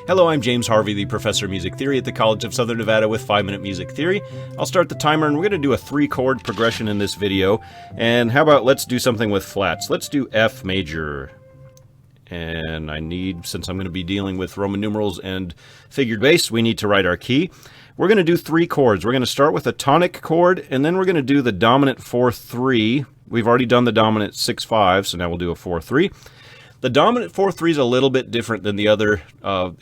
Hello, I'm James Harvey, the professor of music theory at the College of Southern Nevada with 5-Minute Music Theory. I'll start the timer, and we're going to do a 3-chord progression in this video. And how about let's do something with flats. Let's do F major. And I need, since I'm going to be dealing with Roman numerals and figured bass, we need to write our key. We're going to do 3 chords. We're going to start with a tonic chord, and then we're going to do the dominant 4-3. We've already done the dominant 6-5, so now we'll do a 4-3. The dominant 4-3 is a little bit different than the other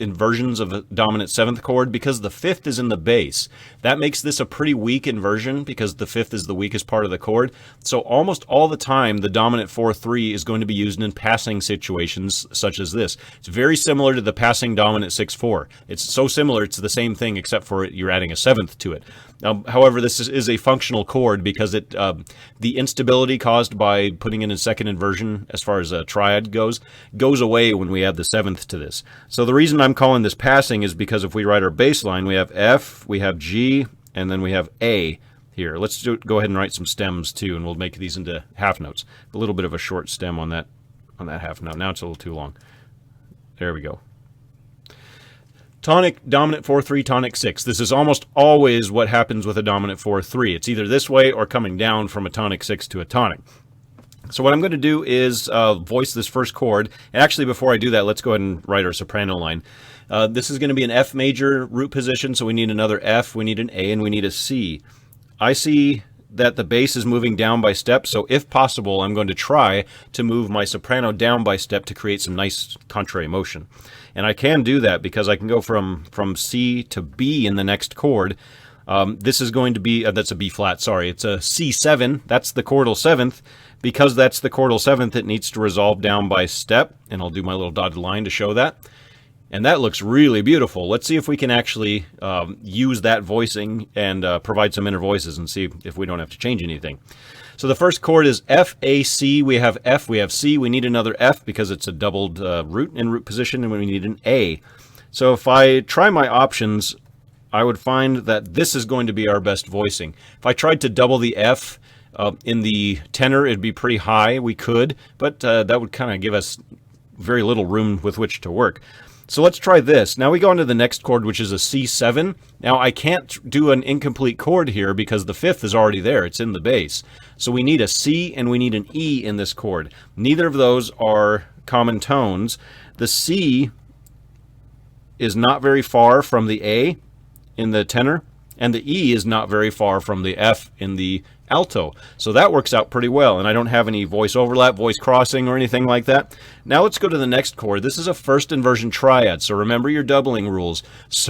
inversions of a dominant 7th chord because the 5th is in the bass. That makes this a pretty weak inversion because the 5th is the weakest part of the chord. So almost all the time, the dominant 4-3 is going to be used in passing situations such as this. It's very similar to the passing dominant 6-4. It's so similar, it's the same thing except for you're adding a 7th to it. However, this is a functional chord because the instability caused by putting in a second inversion, as far as a triad goes away when we add the 7th to this. So the reason I'm calling this passing is because if we write our bass line, we have F, we have G, and then we have A here. Let's go ahead and write some stems too, and we'll make these into half notes. A little bit of a short stem on that half note. Now it's a little too long. There we go. Tonic, dominant 4-3, tonic 6. This is almost always what happens with a dominant 4-3. It's either this way or coming down from a tonic 6 to a tonic. So what I'm going to do is voice this first chord. And actually, before I do that, let's go ahead and write our soprano line. This is going to be an F major root position, so we need another F, we need an A, and we need a C. I see that the bass is moving down by step, so if possible, I'm going to try to move my soprano down by step to create some nice contrary motion. And I can do that because I can go from C to B in the next chord. This is going to be, that's a B flat, sorry, it's a C7, that's the chordal 7th. Because that's the chordal 7th, it needs to resolve down by step, and I'll do my little dotted line to show that. And that looks really beautiful. Let's see if we can actually use that voicing and provide some inner voices and see if we don't have to change anything. So the first chord is F, A, C. We have F, we have C. We need another F because it's a doubled root in root position, and we need an A. So if I try my options, I would find that this is going to be our best voicing. If I tried to double the F in the tenor, it'd be pretty high. We could, but that would kind of give us very little room with which to work. So let's try this. Now we go on to the next chord, which is a C7. Now I can't do an incomplete chord here because the 5th is already there. It's in the bass. So we need a C and we need an E in this chord. Neither of those are common tones. The C is not very far from the A in the tenor, and the E is not very far from the F in the alto. So that works out pretty well, and I don't have any voice overlap, voice crossing, or anything like that. Now let's go to the next chord. This is a first inversion triad, so remember your doubling rules.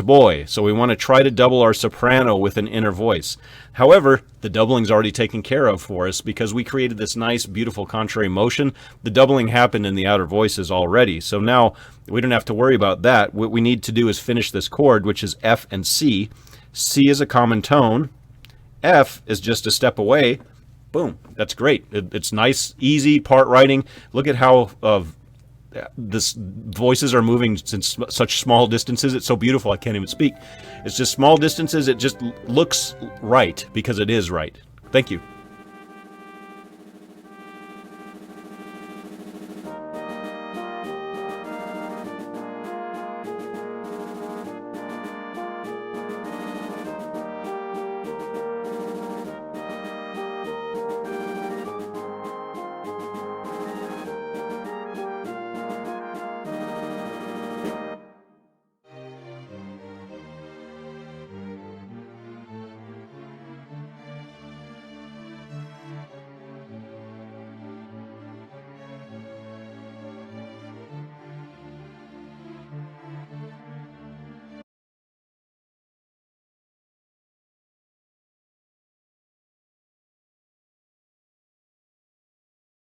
Boy, so we want to try to double our soprano with an inner voice. However, the doubling's already taken care of for us because we created this nice, beautiful contrary motion. The doubling happened in the outer voices already, so now we don't have to worry about that. What we need to do is finish this chord, which is F and C. C is a common tone. F is just a step away. Boom. That's great. It's nice, easy part writing. Look at how this voices are moving since such small distances. It's so beautiful I can't even speak. It's just small distances. It just looks right because it is right. Thank you.